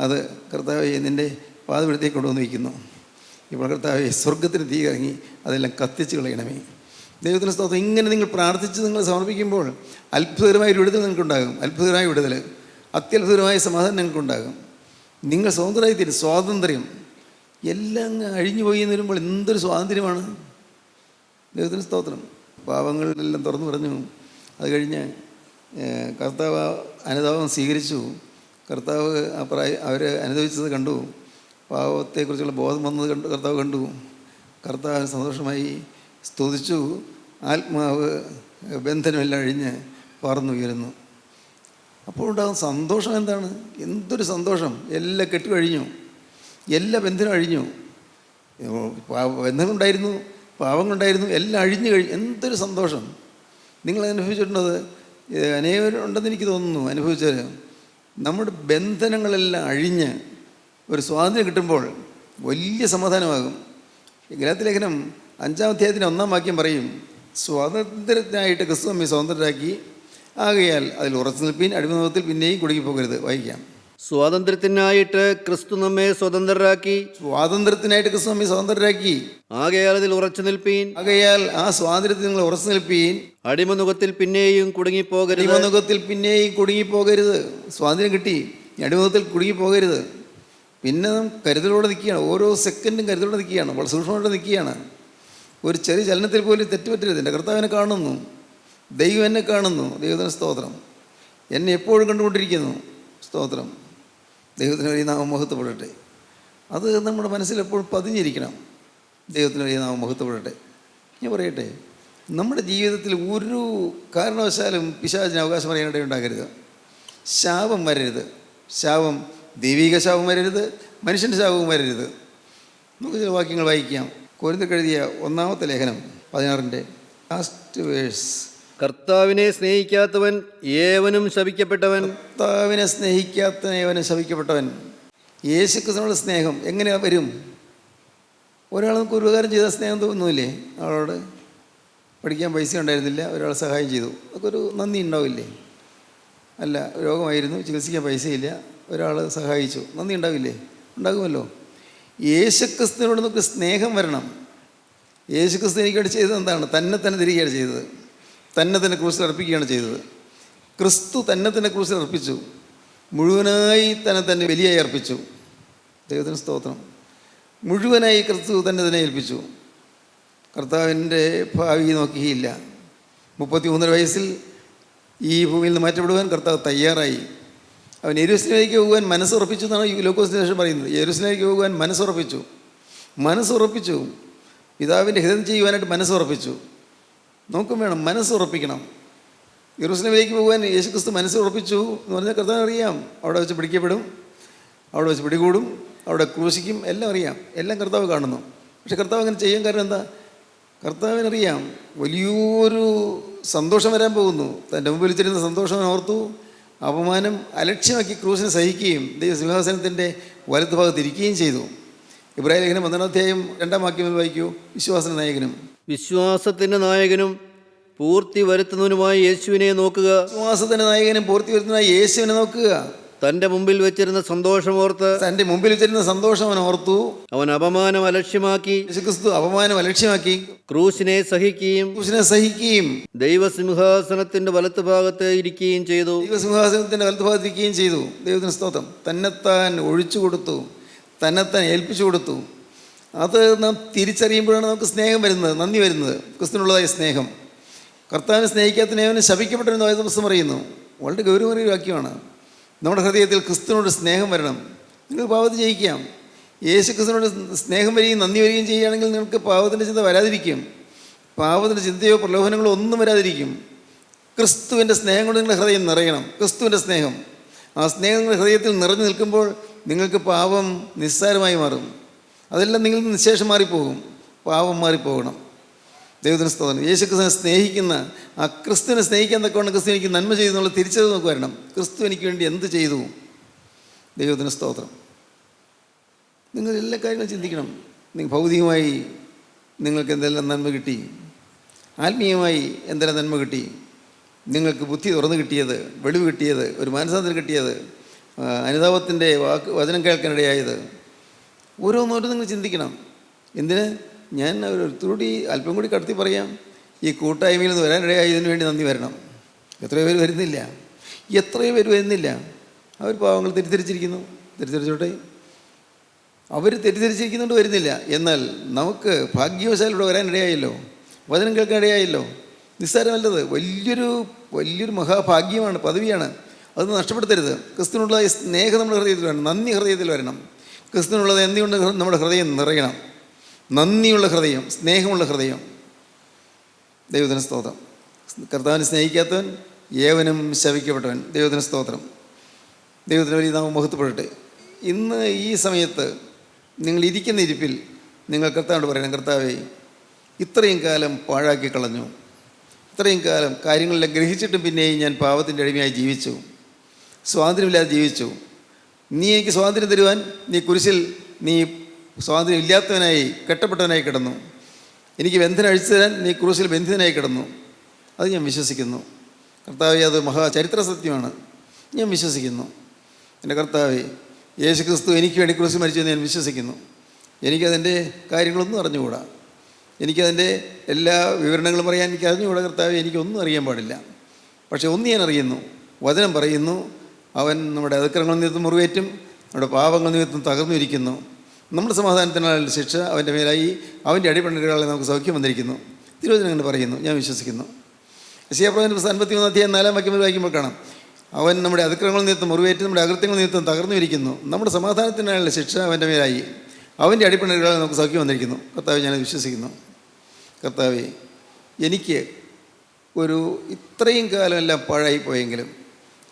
അത് കർത്താവേ നിൻ്റെ പാദപീഠത്തേക്ക് കൊണ്ടുവന്ന് വയ്ക്കുന്നു. ഇപ്പോൾ കർത്താവേ, സ്വർഗത്തിന് തീ ഇറങ്ങി അതെല്ലാം കത്തിച്ച് കളയണമേ. ദൈവത്തിന് സ്തോത്രം. ഇങ്ങനെ നിങ്ങൾ പ്രാർത്ഥിച്ച് നിങ്ങൾ സമർപ്പിക്കുമ്പോൾ അത്ഭുതകരമായ ഒരു വിടുതൽ നിങ്ങൾക്കുണ്ടാകും. അത്ഭുതകരമായ വിടുതൽ, അത്യത്ഭുതകരമായ സമാധാനം നിങ്ങൾക്കുണ്ടാകും. നിങ്ങൾ സ്വതന്ത്രമായി തീരും. സ്വാതന്ത്ര്യം എല്ലാം അഴിഞ്ഞു പോയി എന്ന് വരുമ്പോൾ എന്തൊരു സ്വാതന്ത്ര്യമാണ്. ദൈവത്തിന് സ്തോത്രം. പാവങ്ങളെല്ലാം തുറന്നു പറഞ്ഞു. അത് കഴിഞ്ഞ് കർത്താവ് അനുതാപം സ്വീകരിച്ചു. കർത്താവ് അവർ അനുഭവിച്ചത് കണ്ടു. പാവത്തെക്കുറിച്ചുള്ള ബോധം വന്നത് കർത്താവ് കണ്ടു. കർത്താവ് സന്തോഷമായി സ്തുതിച്ചു. ആത്മാവ് ബന്ധനമെല്ലാം അഴിഞ്ഞ് പറന്നുയരുന്നു. അപ്പോൾ ഉണ്ടാകുന്ന സന്തോഷം എന്താണ്? എന്തൊരു സന്തോഷം! എല്ലാം കെട്ടുകഴിഞ്ഞു, എല്ലാ ബന്ധനം അഴിഞ്ഞു. ബന്ധങ്ങളുണ്ടായിരുന്നു, പാവങ്ങളുണ്ടായിരുന്നു, എല്ലാം അഴിഞ്ഞു കഴിഞ്ഞു. എന്തൊരു സന്തോഷം! നിങ്ങൾ അനുഭവിച്ചിട്ടുണ്ടത് അനേകരുണ്ടെന്ന് എനിക്ക് തോന്നുന്നു. അനുഭവിച്ചവർ നമ്മുടെ ബന്ധനങ്ങളെല്ലാം അഴിഞ്ഞ് ഒരു സ്വാതന്ത്ര്യം കിട്ടുമ്പോൾ വലിയ സമാധാനമാകും. ഗലാത്യ ലേഖനം 5-ാം അധ്യായത്തിന് 1-ാം വാക്യം പറയും, സ്വാതന്ത്ര്യത്തിനായിട്ട് ക്രിസ്തു നമ്മെ സ്വതന്ത്രരാക്കി, ആകയാൽ അതിൽ ഉറച്ചു നിൽപ്പീൻ, അടിമത്തത്തിൽ പിന്നെയും കുടുങ്ങിപ്പോകരുത്. വായിക്കാം. സ്വാതന്ത്ര്യത്തിനായിട്ട് ക്രിസ്തു നമ്മെ സ്വതന്ത്രരാക്കി, സ്വാതന്ത്ര്യത്തിനായിട്ട് ക്രിസ്തു നമ്മെ സ്വതന്ത്രരാക്കി, ആകയാൽ അതിൽ ഉറച്ചു നിൽപ്പീൻ, ആകയാൽ ആ സ്വാതന്ത്ര്യത്തിൽ നിങ്ങൾ ഉറച്ചു നിൽപ്പീൻ, അടിമനുഖത്തിൽ പിന്നെയും കുടുങ്ങിപ്പോകരുത്. അടിമനുഖത്തിൽ പിന്നെയും കുടുങ്ങിപ്പോകരുത്. സ്വാതന്ത്ര്യം കിട്ടി, അടിമനുഖത്തിൽ കുടുങ്ങിപ്പോകരുത്. പിന്നെ നാം കരുതലോടെ നിൽക്കുകയാണ്. ഓരോ സെക്കൻഡും കരുതലോടെ നിൽക്കുകയാണ്, വളരെ സൂക്ഷ്മമായിട്ട് നിൽക്കുകയാണ്. ഒരു ചെറിയ ചലനത്തിൽ പോലും തെറ്റുപറ്റരുത്. എൻ്റെ കർത്താവിനെ കാണുന്നു, ദൈവം എന്നെ കാണുന്നു. ദൈവത്തിന് സ്തോത്രം. എന്നെ എപ്പോഴും കണ്ടുകൊണ്ടിരിക്കുന്നു. സ്തോത്രം. ദൈവത്തിന് വലിയ നാമം മഹത്വപ്പെടട്ടെ. അത് നമ്മുടെ മനസ്സിൽ എപ്പോഴും പതിഞ്ഞിരിക്കണം. ദൈവത്തിന് വലിയ നാമം മഹത്വപ്പെടട്ടെ. ഞാൻ പറയട്ടെ, നമ്മുടെ ജീവിതത്തിൽ ഒരു കാരണവശാലും പിശാചിന് അവകാശം പറയാനിടയുണ്ടാകരുത്. ശാപം വരരുത്. ശാപം ദൈവിക ശാപം വരരുത്, മനുഷ്യൻ്റെ ശാപവും വരരുത്. നമുക്ക് ചില വാക്യങ്ങൾ വായിക്കാം. കൊരിന്ത്യർക്ക് എഴുതിയ 1-ാമത്തെ ലേഖനം 16-ന്റെ ലാസ്റ്റ് വേഴ്സ്. കർത്താവിനെ സ്നേഹിക്കാത്തവൻ ഏവനും ശപിക്കപ്പെട്ടവൻ. കർത്താവിനെ സ്നേഹിക്കാത്ത ഏവനും ശപിക്കപ്പെട്ടവൻ. യേശുക്രിസ്തുവിനോട് സ്നേഹം എങ്ങനെ വരും? ഒരാൾ നമുക്ക് ഒരു ഉപകാരം ചെയ്താൽ സ്നേഹം തോന്നുന്നില്ലേ? ആളോട് പഠിക്കാൻ പൈസ ഉണ്ടായിരുന്നില്ല, ഒരാൾ സഹായം ചെയ്തു, അതൊക്കെ ഒരു നന്ദി ഉണ്ടാവില്ലേ? അല്ല, രോഗമായിരുന്നു, ചികിത്സിക്കാൻ പൈസയില്ല, ഒരാൾ സഹായിച്ചു, നന്ദി ഉണ്ടാവില്ലേ? ഉണ്ടാകുമല്ലോ. യേശുക്രിസ്തുവിനോട് നമുക്ക് സ്നേഹം വരണം. യേശുക്രിസ്തു എനിക്കായിട്ട് ചെയ്തത് എന്താണ്? തന്നെ തിരികെയാണ് ചെയ്തത്. തന്നെ ക്രൂസിൽ അർപ്പിക്കുകയാണ് ചെയ്തത്. ക്രിസ്തു തന്നെ ക്രൂസിൽ അർപ്പിച്ചു. മുഴുവനായി തന്നെ ബലിയായി അർപ്പിച്ചു. ദൈവത്തിന് സ്തോത്രം. മുഴുവനായി ക്രിസ്തു തന്നെ ഏൽപ്പിച്ചു. കർത്താവിൻ്റെ ഭാവി നോക്കിയില്ല. 33 വയസ്സിൽ ഈ ഭൂമിയിൽ നിന്ന് മാറ്റപ്പെടുവാൻ കർത്താവ് തയ്യാറായി. അവൻ യെരൂശലേമിലേക്ക് പോകുവാൻ മനസ്സുറപ്പിച്ചു എന്നാണ് ലൂക്കോസിന് ശേഷം പറയുന്നത്. യെരൂശലേമിലേക്ക് പോകുവാൻ മനസ്സുറപ്പിച്ചു. പിതാവിൻ്റെ ഹിതം ചെയ്യുവാനായിട്ട് മനസ്സുറപ്പിച്ചു. നമുക്കും വേണം, മനസ്സുറപ്പിക്കണം. യെരൂശലേമിലേക്ക് പോകുവാൻ യേശുക്രിസ്തു മനസ്സുറപ്പിച്ചു എന്ന് പറഞ്ഞാൽ കർത്താവിന് അറിയാം. അവിടെ വെച്ച് പിടിക്കപ്പെടും, അവിടെ വെച്ച് പിടികൂടും, അവിടെ ക്രൂശിക്കും, എല്ലാം അറിയാം. എല്ലാം കർത്താവ് കാണുന്നു. പക്ഷെ കർത്താവ് അങ്ങനെ ചെയ്യാൻ കാരണം എന്താ? കർത്താവിനറിയാം വലിയൊരു സന്തോഷം വരാൻ പോകുന്നു. തൻ്റെ മുമ്പിൽ വെച്ചിരുന്ന സന്തോഷം ഓർത്തു അപമാനം അലക്ഷ്യമാക്കി ക്രൂശിനെ സഹിക്കുകയും ദൈവസിംഹാസനത്തിൻ്റെ വലത്ത് ഭാഗത്ത് ഇരിക്കുകയും ചെയ്തു. ഇബ്രാഹിം ലേഖനം 12-ാം അധ്യായം 2-ാം വാക്യം വായിക്കൂ. വിശ്വാസത്തിൻ്റെ നായകനും പൂർത്തി വരുത്തുന്നതിനുമായി യേശുവിനെ നോക്കുക. വിശ്വാസത്തിൻ്റെ നായകനും പൂർത്തി വരുത്തുന്നതിനായി യേശുവിനെ നോക്കുക. തൻ്റെ മുമ്പിൽ വെച്ചിരുന്ന സന്തോഷം അവൻ ഓർത്തു. അവൻ അപമാനം അലക്ഷ്യമാക്കി, യേശുക്രിസ്തു അപമാനം അലക്ഷ്യമാക്കി ക്രൂശിനെ സഹിക്കുകയും ദൈവസിംഹാസനത്തിന്റെ വലത്ത് ഭാഗത്ത് ഇരിക്കുകയും ചെയ്തു. ദൈവത്തിന് സ്തോത്രം. തന്നെത്താൻ ഒഴിച്ചു കൊടുത്തു, തന്നെത്താൻ ഏൽപ്പിച്ചു കൊടുത്തു. അത് നാം തിരിച്ചറിയുമ്പോഴാണ് നമുക്ക് സ്നേഹം വരുന്നത്, നന്ദി വരുന്നത്. ക്രിസ്തുവിനുള്ളതായ സ്നേഹം. കർത്താവിനെ സ്നേഹിക്കാത്തവനെ ശപിക്കപ്പെട്ടെന്ന് വേദപുസ്തകം പറയുന്നു. വളരെ ഗൗരവമേറിയ വാക്യമാണ്. നമ്മുടെ ഹൃദയത്തിൽ ക്രിസ്തുവിനോട് സ്നേഹം വരണം. നിങ്ങൾക്ക് പാപത്തെ ജയിക്കാം. യേശു ക്രിസ്തുവിനോട് സ്നേഹം വരികയും നന്ദി വരികയും ചെയ്യുകയാണെങ്കിൽ നിങ്ങൾക്ക് പാപത്തിൻ്റെ ചിന്ത വരാതിരിക്കും. പാപത്തിൻ്റെ ചിന്തയോ പ്രലോഭനങ്ങളോ ഒന്നും വരാതിരിക്കും. ക്രിസ്തുവിൻ്റെ സ്നേഹം കൊണ്ട് നിങ്ങളുടെ ഹൃദയം നിറയണം. ക്രിസ്തുവിൻ്റെ സ്നേഹം, ആ സ്നേഹം നിങ്ങളുടെ ഹൃദയത്തിൽ നിറഞ്ഞു നിൽക്കുമ്പോൾ നിങ്ങൾക്ക് പാപം നിസ്സാരമായി മാറും. അതെല്ലാം നിങ്ങളിൽ നിന്ന് നിശേഷം മാറിപ്പോകും. പാപം മാറിപ്പോകണം. ദൈവത്തിന് സ്തോത്രം. യേശു ക്രിസ്തുവിനെ സ്നേഹിക്കുന്ന ആ ക്രിസ്തുവിനെ സ്നേഹിക്കാൻ തക്കവണ്ണം ക്രിസ്തു എനിക്ക് നന്മ ചെയ്തു എന്നുള്ള തിരിച്ചറിവ് നമുക്ക് വരണം. ക്രിസ്തു എനിക്ക് വേണ്ടി എന്ത് ചെയ്തു? ദൈവത്തിന് സ്തോത്രം. നിങ്ങൾ എല്ലാ കാര്യങ്ങളും ചിന്തിക്കണം. നിങ്ങൾ ഭൗതികമായി നിങ്ങൾക്ക് എന്തെല്ലാം നന്മ കിട്ടി, ആത്മീയമായി എന്തെല്ലാം നന്മ കിട്ടി, നിങ്ങൾക്ക് ബുദ്ധി തുറന്നു കിട്ടിയത്, വെളിവ് കിട്ടിയത്, ഒരു മാനസാന്തരം കിട്ടിയത്, അനുതാപത്തിൻ്റെ വചനം കേൾക്കാനിടയായത്, ഓരോന്നോരും നിങ്ങൾ ചിന്തിക്കണം. എന്തിന്? ഞാൻ ഒരുത്തൂടി അല്പം കൂടി കടത്തി പറയാം. ഈ കൂട്ടായ്മയിൽ നിന്ന് വരാനിടയായതിനു വേണ്ടി നന്ദി വരണം. എത്രയോ പേര് വരുന്നില്ല. അവർ പാവങ്ങൾ തെറ്റിദ്ധരിച്ചിരിക്കുന്നു. തെറ്റിദ്ധരിച്ചോട്ടെ, അവർ തെറ്റിദ്ധരിച്ചിരിക്കുന്നുണ്ട്, വരുന്നില്ല. എന്നാൽ നമുക്ക് ഭാഗ്യവശാലൂടെ വരാനിടയായല്ലോ, വചനം കേൾക്കാനിടയായല്ലോ. നിസ്സാരമല്ലത്. വലിയൊരു മഹാഭാഗ്യമാണ്, പദവിയാണ്. അതൊന്നും നഷ്ടപ്പെടുത്തരുത്. ക്രിസ്തുവിനുള്ള സ്നേഹം നമ്മുടെ ഹൃദയത്തിൽ വരണം, നന്ദി ഹൃദയത്തിൽ വരണം. ക്രിസ്തുവിനുള്ളത് എന്തുകൊണ്ട് നമ്മുടെ ഹൃദയം നിറയണം. നന്ദിയുള്ള ഹൃദയം, സ്നേഹമുള്ള ഹൃദയം. ദൈവത്തിന് സ്തോത്രം. കർത്താവിനെ സ്നേഹിക്കാത്തവൻ ഏവനും ശപിക്കപ്പെട്ടവൻ. ദൈവത്തിന് സ്തോത്രം. ദൈവത്തിന് വലിയ നാമം മഹത്വപ്പെടട്ടെ. ഇന്ന് ഈ സമയത്ത് നിങ്ങൾ ഇരിക്കുന്ന ഇരിപ്പിൽ നിങ്ങൾ കർത്താവിനോട് പറയണം, കർത്താവേ, ഇത്രയും കാലം പാഴാക്കി കളഞ്ഞു, ഇത്രയും കാലം കാര്യങ്ങളെല്ലാം ഗ്രഹിച്ചിട്ടും പിന്നെയും ഞാൻ പാപത്തിൻ്റെ അടിമയായി ജീവിച്ചു, സ്വാതന്ത്ര്യമില്ലാതെ ജീവിച്ചു. നീ എനിക്ക് സ്വാതന്ത്ര്യം തരുവാൻ നീ കുരിശിൽ നീ സ്വാതന്ത്ര്യം ഇല്ലാത്തവനായി കെട്ടപ്പെട്ടവനായി കിടന്നു. എനിക്ക് ബന്ധനം അഴിച്ചു തരാൻ നീ ക്രൂശിൽ ബന്ധിതനായി കിടന്നു. അത് ഞാൻ വിശ്വസിക്കുന്നു. കർത്താവേ, അത് ചരിത്ര സത്യമാണ്. ഞാൻ വിശ്വസിക്കുന്നു. എൻ്റെ കർത്താവേ, യേശു ക്രിസ്തു എനിക്ക് വേണ്ടി ക്രൂശിൽ മരിച്ചെന്ന് ഞാൻ വിശ്വസിക്കുന്നു. എനിക്കതിൻ്റെ കാര്യങ്ങളൊന്നും അറിഞ്ഞുകൂടാ. എനിക്കതിൻ്റെ എല്ലാ വിവരണങ്ങളും പറയാൻ എനിക്ക് അറിഞ്ഞുകൂടാ. കർത്താവേ, എനിക്കൊന്നും അറിയാൻ പാടില്ല. പക്ഷേ ഒന്ന് ഞാൻ അറിയുന്നു, വചനം പറയുന്നു, അവൻ നമ്മുടെ അതിക്രമങ്ങൾ നിമിത്തം മുറിവേറ്റും നമ്മുടെ പാപങ്ങൾ നിമിത്തം തകർന്നിരിക്കുന്നു. നമ്മുടെ സമാധാനത്തിനാൽ ശിക്ഷ അവൻ്റെ മേലായി, അവൻ്റെ അടിപണികളെ നമുക്ക് സൗഖ്യം വന്നിരിക്കുന്നു. തിരുവചനം അങ്ങനെ പറയുന്നു. ഞാൻ വിശ്വസിക്കുന്നു. യെശയ്യാ പ്രവചനം 53-ാം അധ്യായം 4-ാം വാക്യം വായിക്കുമ്പോൾ കാണാം, അവൻ നമ്മുടെ അതിക്രമങ്ങൾ നിമിത്തം മുറിവേറ്റ് നമ്മുടെ അകൃത്യങ്ങൾ നിമിത്തം തകർന്നുമിരിക്കുന്നു. നമ്മുടെ സമാധാനത്തിനായുള്ള ശിക്ഷ അവൻ്റെ മേലായി. അവൻ്റെ അടിപ്പിണരുകളാൽ നമുക്ക് സൗഖ്യം വന്നിരിക്കുന്നു. കർത്താവെ, ഞാനത് വിശ്വസിക്കുന്നു. കർത്താവെ, എനിക്ക് ഒരു ഇത്രയും കാലമെല്ലാം പാഴായി പോയെങ്കിലും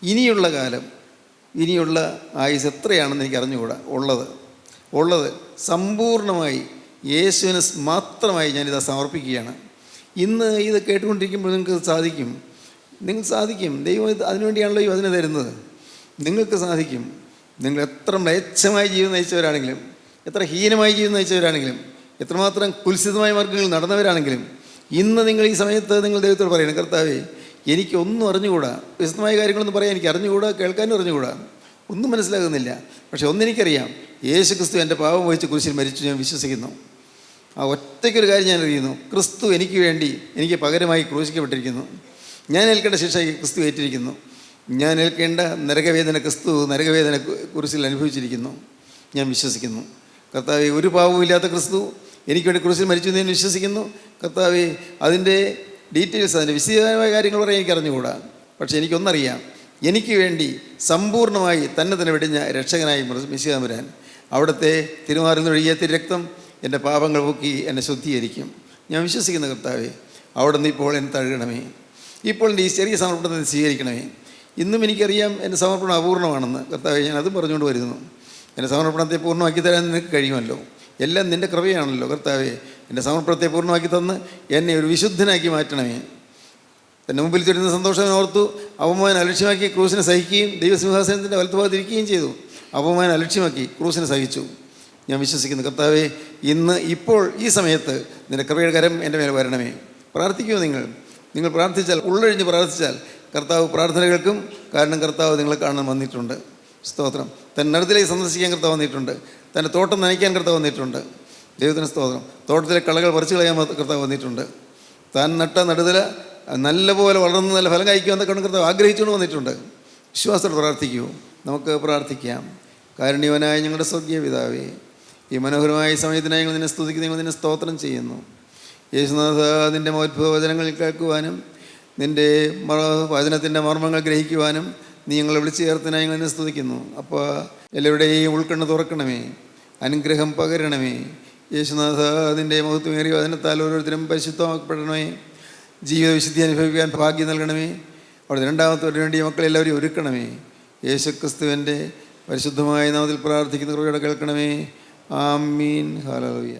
ഇനിയുള്ള കാലം, ഇനിയുള്ള ആയുസ് എത്രയാണെന്ന് എനിക്ക് അറിഞ്ഞുകൂടാ. ഉള്ളത് സമ്പൂർണ്ണമായി യേശുവിന് മാത്രമായി ഞാനിത് സമർപ്പിക്കുകയാണ്. ഇന്ന് ഇത് കേട്ടുകൊണ്ടിരിക്കുമ്പോൾ നിങ്ങൾക്ക് സാധിക്കും. ദൈവം അതിനുവേണ്ടിയാണല്ലോ ഈ വചനം തരുന്നത്. നിങ്ങൾക്ക് സാധിക്കും. നിങ്ങൾ എത്ര മ്ലേച്ഛമായ ജീവിതം നയിച്ചവരാണെങ്കിലും, എത്ര ഹീനമായ ജീവിതം നയിച്ചവരാണെങ്കിലും, എത്രമാത്രം കുൽസിതമായ മാർഗ്ഗങ്ങളിൽ നടന്നവരാണെങ്കിലും, ഇന്ന് നിങ്ങൾ ഈ സമയത്ത് നിങ്ങൾ ദൈവത്തോട് പറയണം, കർത്താവേ, എനിക്കൊന്നും അറിഞ്ഞുകൂടാ, വിശദമായ കാര്യങ്ങളൊന്നും പറയാൻ എനിക്ക് അറിഞ്ഞുകൂടാ, കേൾക്കാനും അറിഞ്ഞുകൂടാ, ഒന്നും മനസ്സിലാകുന്നില്ല. പക്ഷെ ഒന്നെനിക്കറിയാം, യേശു ക്രിസ്തു എൻ്റെ പാപം വഹിച്ച് കുരിശിൽ മരിച്ചു, ഞാൻ വിശ്വസിക്കുന്നു. ആ ഒറ്റയ്ക്കൊരു കാര്യം ഞാൻ അറിയുന്നു, ക്രിസ്തു എനിക്ക് വേണ്ടി, എനിക്ക് പകരമായി ക്രൂശിക്കപ്പെട്ടിരിക്കുന്നു. ഞാൻ ഏൽക്കേണ്ട ശിക്ഷ ക്രിസ്തു ഏറ്റിരിക്കുന്നു. ഞാൻ ഏൽക്കേണ്ട നരകവേദന ക്രിസ്തു നരകവേദന കുരിശിൽ അനുഭവിച്ചിരിക്കുന്നു. ഞാൻ വിശ്വസിക്കുന്നു. കർത്താവെ, ഒരു പാവവും ഇല്ലാത്ത ക്രിസ്തു എനിക്ക് വേണ്ടി ക്രൂശിൽ മരിച്ചു എന്ന് ഞാൻ വിശ്വസിക്കുന്നു. കർത്താവെ, അതിൻ്റെ ഡീറ്റെയിൽസ്, അതിൻ്റെ വിശദമായ കാര്യങ്ങൾ പറയാൻ എനിക്ക് അറിഞ്ഞുകൂടാ. പക്ഷേ എനിക്കൊന്നറിയാം, എനിക്ക് വേണ്ടി സമ്പൂർണ്ണമായി തന്നെ വെടിഞ്ഞ രക്ഷകനായി മിശിഹാ തമ്പുരാൻ, അവിടുത്തെ തിരുമാറിൽ നിന്നൊഴുകിയ രക്തം എൻ്റെ പാപങ്ങൾ പോക്കി എന്നെ ശുദ്ധീകരിക്കും. ഞാൻ വിശ്വസിക്കുന്ന കർത്താവെ, അവിടെ നിന്ന് ഇപ്പോൾ എന്നെ തഴുകണമേ. ഇപ്പോൾ എൻ്റെ ഈ ചെറിയ സമർപ്പണത്തെ സ്വീകരിക്കണമേ. ഇന്നും എനിക്കറിയാം എൻ്റെ സമർപ്പണം അപൂർണ്ണമാണെന്ന്. കർത്താവെ, ഞാൻ അതും പറഞ്ഞുകൊണ്ട് വരുന്നു. എൻ്റെ സമർപ്പണത്തെ പൂർണ്ണമാക്കി തരാൻ നിനക്ക് കഴിയുമല്ലോ. എല്ലാം നിൻ്റെ കൃപയാണല്ലോ. കർത്താവെ, എൻ്റെ സമർപ്പണത്തെ പൂർണ്ണമാക്കി തന്ന് എന്നെ ഒരു വിശുദ്ധനാക്കി മാറ്റണമേ. എൻ്റെ മുമ്പിൽ ചുരുന്ന സന്തോഷം ഓർത്തു അപമാനം അലക്ഷ്യമാക്കി ക്രൂസിനെ സഹിക്കുകയും ദൈവസിംഹാസനത്തിൻ്റെ വലത്തുഭാഗത്തിരിക്കുകയും ചെയ്തു. അപമാനം അലക്ഷ്യമാക്കി ക്രൂസിനെ സഹിച്ചു. ഞാൻ വിശ്വസിക്കുന്നു കർത്താവെ, ഇപ്പോൾ ഈ സമയത്ത് നിൻ്റെ കൃപയുടെ കരം എൻ്റെ മേലെ വരണമേ. പ്രാർത്ഥിക്കുമോ? നിങ്ങൾ പ്രാർത്ഥിച്ചാൽ, ഉള്ളൊഴിഞ്ഞ് പ്രാർത്ഥിച്ചാൽ കർത്താവ് പ്രാർത്ഥന കേൾക്കും. കാരണം കർത്താവ് നിങ്ങളെ കാണാൻ വന്നിട്ടുണ്ട്. സ്തോത്രം. തൻ്റെ നടുത്തിലേക്ക് സന്ദർശിക്കാൻ കർത്താവ് വന്നിട്ടുണ്ട്. തൻ്റെ തോട്ടം നനയ്ക്കാൻ കർത്താവ് വന്നിട്ടുണ്ട്. ദൈവത്തിന് സ്തോത്രം. തോട്ടത്തിലെ കളകൾ പറിച്ചു കളയാൻ കർത്താവ് വന്നിട്ടുണ്ട്. താൻ നട്ട നടുതല നല്ലപോലെ വളർന്ന് നല്ല ഫലം കഴിക്കുമെന്നൊക്കെ കർത്താവ് ആഗ്രഹിച്ചുകൊണ്ട് വന്നിട്ടുണ്ട്. വിശ്വാസത്തോടെ പ്രാർത്ഥിക്കൂ. നമുക്ക് പ്രാർത്ഥിക്കാം. കാരുണ്യവനായ ഞങ്ങളുടെ സ്വർഗീയ പിതാവേ, ഈ മനോഹരമായ സമയത്തിനായി ഞങ്ങൾ നിന്നെ സ്തുതിക്കുന്നു, ഞങ്ങൾ നിന്നെ സ്തോത്രം ചെയ്യുന്നു. യേശുനാഥ, നിൻ്റെ അത്ഭുത വചനങ്ങൾ കേൾക്കുവാനും നിൻ്റെ വചനത്തിൻ്റെ മർമ്മങ്ങൾ ഗ്രഹിക്കുവാനും നീ ഞങ്ങളെ വിളിച്ചു ചേർത്തിനായി ഞങ്ങൾ നിന്നെ സ്തുതിക്കുന്നു. അപ്പോൾ എല്ലാവരുടെയും ഉൾക്കണ്ണ് തുറക്കണമേ, അനുഗ്രഹം പകരണമേ. യേശുനാഥ, നിൻ്റെ മഹത്വമേറിയ വചനത്താൽ ഓരോരുത്തരും പരിശുദ്ധമാക്കപ്പെടണമേ. ജീവിത വിശുദ്ധി അനുഭവിക്കാൻ ഭാഗ്യം നൽകണമേ. അവിടെ രണ്ടാമത്തോട് വേണ്ടി മക്കളെല്ലാവരെയും ഒരുക്കണമേ. യേശുക്രിസ്തുവിൻ്റെ പരിശുദ്ധമായ നാമത്തിൽ പ്രാർത്ഥിക്കുന്ന കൃപയോടെ കേൾക്കണമേ. ആമീൻ. ഹല്ലേലൂയ.